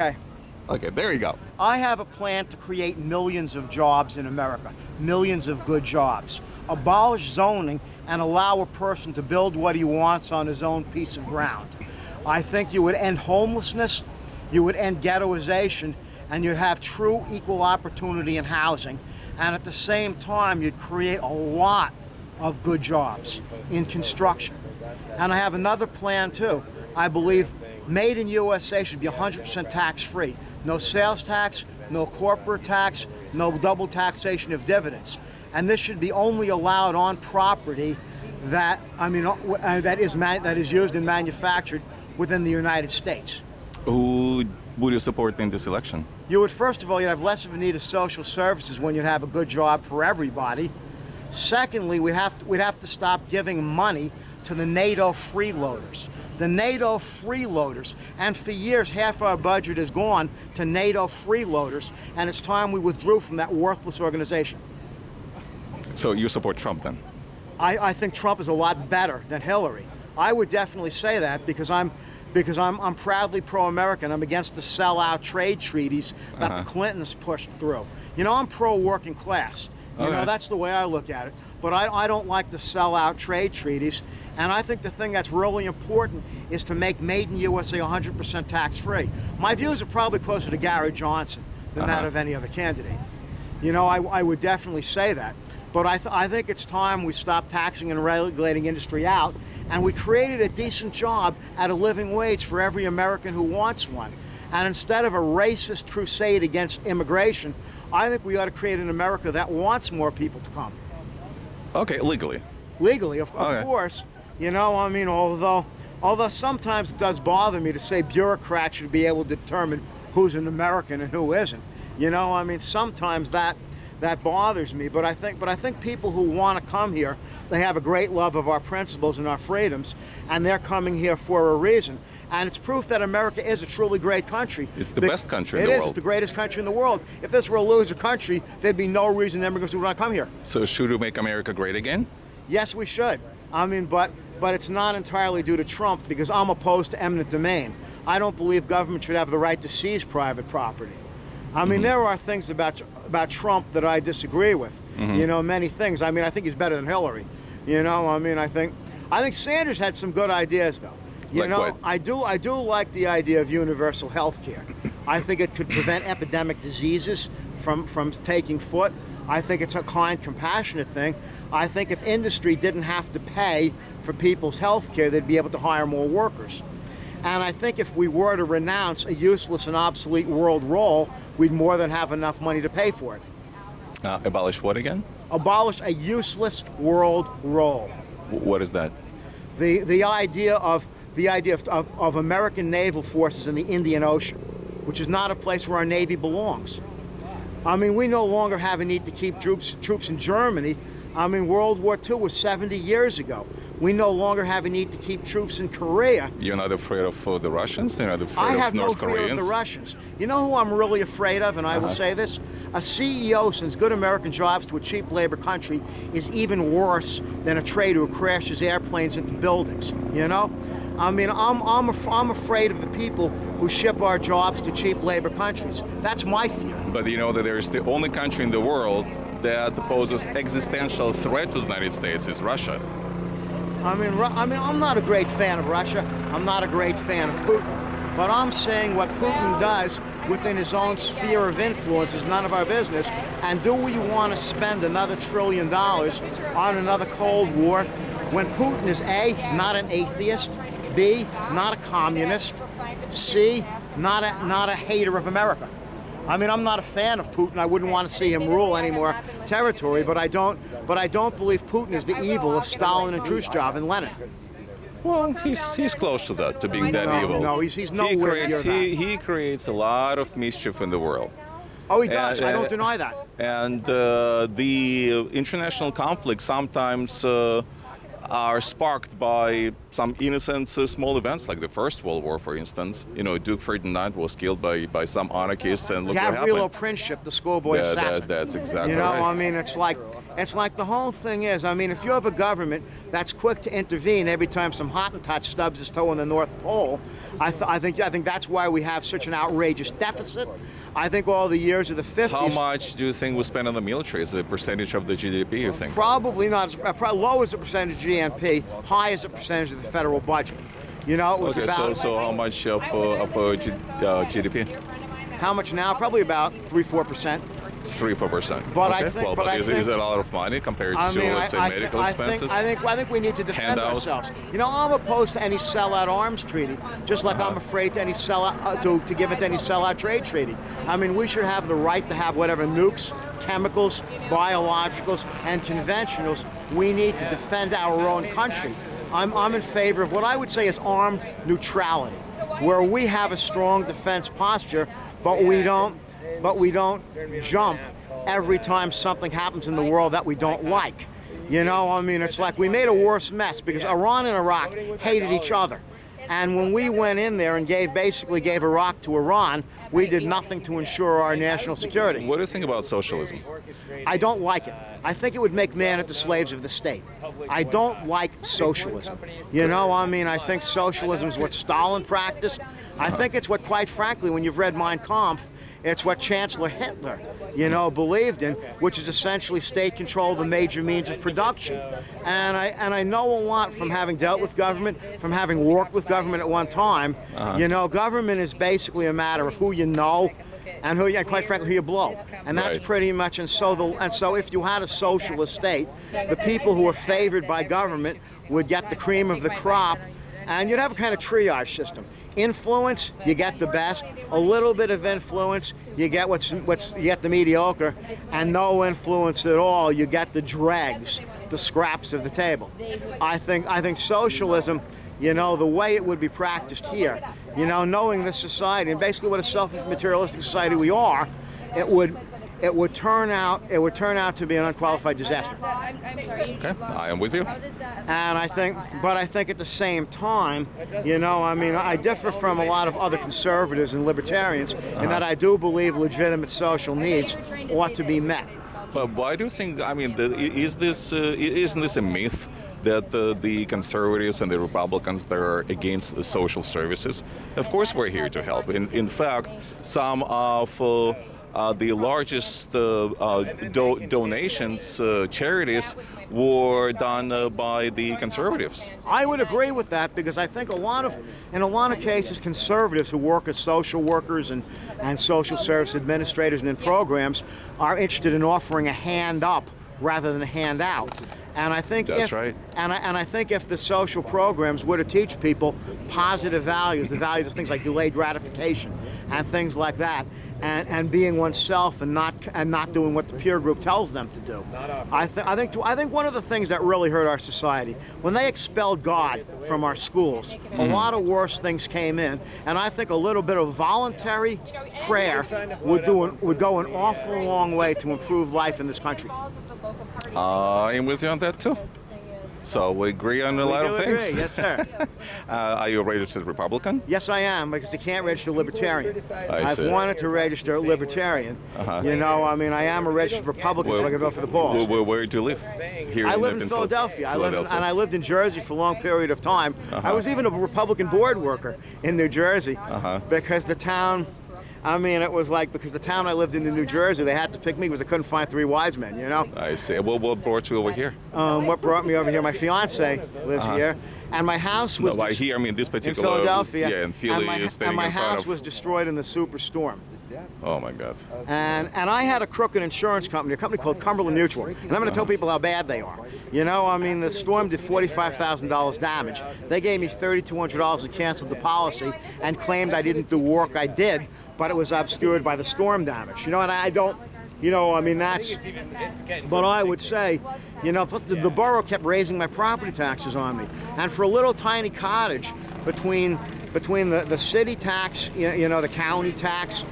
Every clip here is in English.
Okay. Okay, there you go. I have a plan to create millions of jobs in America, millions of good jobs. Abolish zoning and allow a person to build what he wants on his own piece of ground. I think you would end homelessness, you would end ghettoization, and you'd have true equal opportunity in housing. And at the same time, you'd create a lot of good jobs in construction. And I have another plan too. I believe Made in USA should be 100% tax-free. No sales tax, no corporate tax, no double taxation of dividends. And this should be only allowed on property that is used and manufactured within the United States. Who would you support in this election? You would, first of all, you'd have less of a need of social services when you'd have a good job for everybody. Secondly, we'd have to stop giving money to the NATO freeloaders. The NATO freeloaders, and for years half our budget has gone to NATO freeloaders, and it's time we withdrew from that worthless organization. So you support Trump then? I think Trump is a lot better than Hillary. I would definitely say that because I'm proudly pro-American. I'm against the sellout trade treaties that the Clintons pushed through. You know, I'm pro-working class. You know, that's the way I look at it. But I don't like the sellout trade treaties. And I think the thing that's really important is to make Made in USA 100% tax-free. My views are probably closer to Gary Johnson than that of any other candidate. You know, I would definitely say that. But I think it's time we stop taxing and regulating industry out, and we created a decent job at a living wage for every American who wants one. And instead of a racist crusade against immigration, I think we ought to create an America that wants more people to come. Okay, legally. Legally, of course. You know, I mean, although sometimes it does bother me to say bureaucrats should be able to determine who's an American and who isn't. You know, I mean, sometimes that bothers me. But I think people who want to come here, they have a great love of our principles and our freedoms, and they're coming here for a reason. And it's proof that America is a truly great country. It's the best country in the world. It is. It's the greatest country in the world. If this were a loser country, there'd be no reason immigrants would want to come here. So should we make America great again? Yes, we should. I mean, but it's not entirely due to Trump, because I'm opposed to eminent domain. I don't believe government should have the right to seize private property. I mean, there are things about Trump that I disagree with. You know, many things. I mean, I think he's better than Hillary. You know, I mean, I think Sanders had some good ideas, though. You like know, what? I do like the idea of universal health care. I think it could prevent epidemic diseases from taking foot. I think it's a kind, compassionate thing. I think if industry didn't have to pay for people's health care, they'd be able to hire more workers. And I think if we were to renounce a useless and obsolete world role, we'd more than have enough money to pay for it. Abolish what again? Abolish a useless world role. What is that? The idea of American naval forces in the Indian Ocean, which is not a place where our Navy belongs. I mean, we no longer have a need to keep troops in Germany. I mean, World War II was 70 years ago. We no longer have a need to keep troops in Korea. You're not afraid of the Russians? You're not afraid I of have no North fear Koreans? of the Russians. You know who I'm really afraid of, and I will say this? A CEO sends good American jobs to a cheap labor country is even worse than a trader who crashes airplanes into buildings, you know? I mean, I'm afraid of the people who ship our jobs to cheap labor countries. That's my fear. But you know that there is the only country in the world that poses existential threat to the United States is Russia. I mean, I'm not a great fan of Russia. I'm not a great fan of Putin. But I'm saying what Putin does within his own sphere of influence is none of our business. And do we want to spend another $1 trillion on another Cold War when Putin is A, not an atheist, B, not a communist, C, not a hater of America? I mean, I'm not a fan of Putin. I wouldn't want to see him rule any more territory, but I don't believe Putin is the evil of Stalin and Khrushchev and Lenin. Well, he's close to that, to being that evil. No, he's nowhere near that. He creates a lot of mischief in the world. Oh, he does. I don't deny that. And the international conflicts sometimes are sparked by some innocent small events, like the First World War, for instance. You know, Duke Ferdinand was killed by some anarchists, and look what happened. Gavrilo Princip, the schoolboy assassin. That's exactly right. You know, right. I mean, it's like it's like the whole thing is, I mean, if you have a government that's quick to intervene every time some Hottentot stubs his toe in the North Pole, I think that's why we have such an outrageous deficit. I think all the years of the 50s. How much do you think we spend on the military as a percentage of the GDP, you think? Probably not. Probably low as a percentage of GNP, high as a percentage of the federal budget. You know, it was Okay, about. so how much of GDP? How much now? Probably about 3-4%. 3-4%. But okay. I think, well, but I is think, it a lot of money compared I mean, to, let's say, medical expenses? I think we need to defend Handouts? ourselves. You know, I'm opposed to any sellout arms treaty, just like I'm afraid to any sellout to give it to any sellout trade treaty. I mean, we should have the right to have whatever nukes, chemicals, biologicals, and conventionals we need to defend our own country. I'm in favor of what I would say is armed neutrality, where we have a strong defense posture, but we don't jump every time something happens in the world that we don't like. You know, I mean, it's like we made a worse mess because Iran and Iraq hated each other. And when we went in there and basically gave Iraq to Iran, we did nothing to ensure our national security. What do you think about socialism? I don't like it. I think it would make man into slaves of the state. I don't like socialism. You know, I mean, I think socialism is what Stalin practiced. I think it's what, quite frankly, when you've read Mein Kampf, it's what Chancellor Hitler, you know, believed in, which is essentially state control of the major means of production. And I know a lot from having dealt with government, from having worked with government at one time. You know, government is basically a matter of who you know and quite frankly, who you blow. And that's Right. pretty much, and so if you had a socialist state, the people who are favored by government would get the cream of the crop, and you'd have a kind of triage system. Influence, you get the best. A little bit of influence, you get you get the mediocre, and no influence at all, you get the dregs, the scraps of the table. I think socialism, you know, the way it would be practiced here, you know, knowing this society and basically what a selfish, materialistic society we are, it would turn out to be an unqualified disaster. I'm sorry. Okay, I am with you. And I think at the same time, you know, I mean, I differ from a lot of other conservatives and libertarians in that I do believe legitimate social needs ought to be met. But why do you think, I mean, isn't this a myth that the conservatives and the Republicans, they're against the social services? Of course we're here to help. In fact, some of the largest donations, charities, were done by the conservatives. I would agree with that because I think in a lot of cases, conservatives who work as social workers and social service administrators and in programs are interested in offering a hand up rather than a hand out. And I think That's right. And I think if the social programs were to teach people positive values, the values of things like delayed gratification and things like that, and being oneself and not doing what the peer group tells them to do. I think one of the things that really hurt our society when they expelled God from our schools, a lot of worse things came in, and I think a little bit of voluntary prayer would go an awful long way to improve life in this country. I'm with you on that too. So we agree on a lot of things. Agree. Yes, sir. Are you a registered Republican? Yes, I am, because they can't register Libertarian. I've see. wanted to register Libertarian. You know, I mean, I am a registered Republican, so I can vote for the polls. Where do you live? Here I live in Philadelphia. I lived in Jersey for a long period of time. I was even a Republican board worker in New Jersey because the town. I mean, it was like because the town I lived in New Jersey, they had to pick me because they couldn't find three wise men, you know? I see. What brought you over here? What brought me over here? My fiance lives here, and my house was No, by here, I mean this in particular... Philadelphia. Yeah, in Philly, and standing my in front house of... was destroyed in the superstorm. Oh, my God. And I had a crooked insurance company, a company called Cumberland Mutual. And I'm going to tell people how bad they are. You know, I mean, the storm did $45,000 damage. They gave me $3,200 and canceled the policy and claimed I didn't do work I did, but it was obscured by the storm damage. You know, and I don't, you know, I mean, that's, but I would say, you know, plus the borough kept raising my property taxes on me. And for a little tiny cottage between the city tax, you know, the county tax,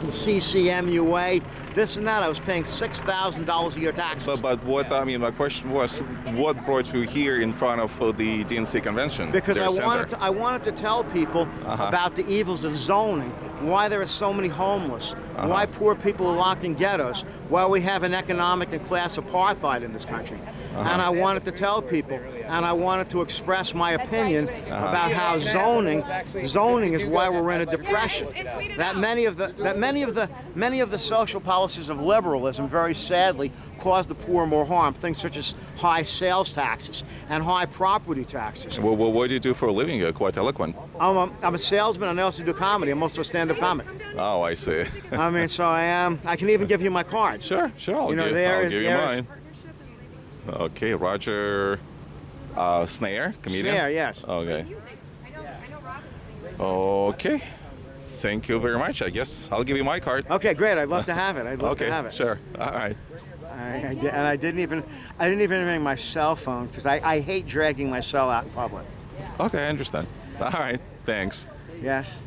the CCMUA, this and that, I was paying $6,000 a year taxes. But what, I mean, my question was, what brought you here in front of the DNC convention? Because their I center? wanted to tell people about the evils of zoning, why there are so many homeless, why poor people are locked in ghettos, why we have an economic and class apartheid in this country. And I wanted to tell people, and I wanted to express my opinion about how zoning is why we're in a depression. That many of the social policies of liberalism, very sadly, cause the poor more harm. Things such as high sales taxes and high property taxes. Well, what do you do for a living? You're quite eloquent. I'm a salesman, and I also do comedy. I'm also a stand-up comic. Oh, I see. I mean, so I am. I can even give you my card. Sure. I'll give you mine. Okay, Roger Snair, comedian? Snair, yes. Okay. Okay. Thank you very much. I guess I'll give you my card. Okay, great. I'd love to have it. I'd love to have it. Sure. All right. I didn't even bring my cell phone because I hate dragging my cell out in public. Okay, I understand. All right. Thanks. Yes.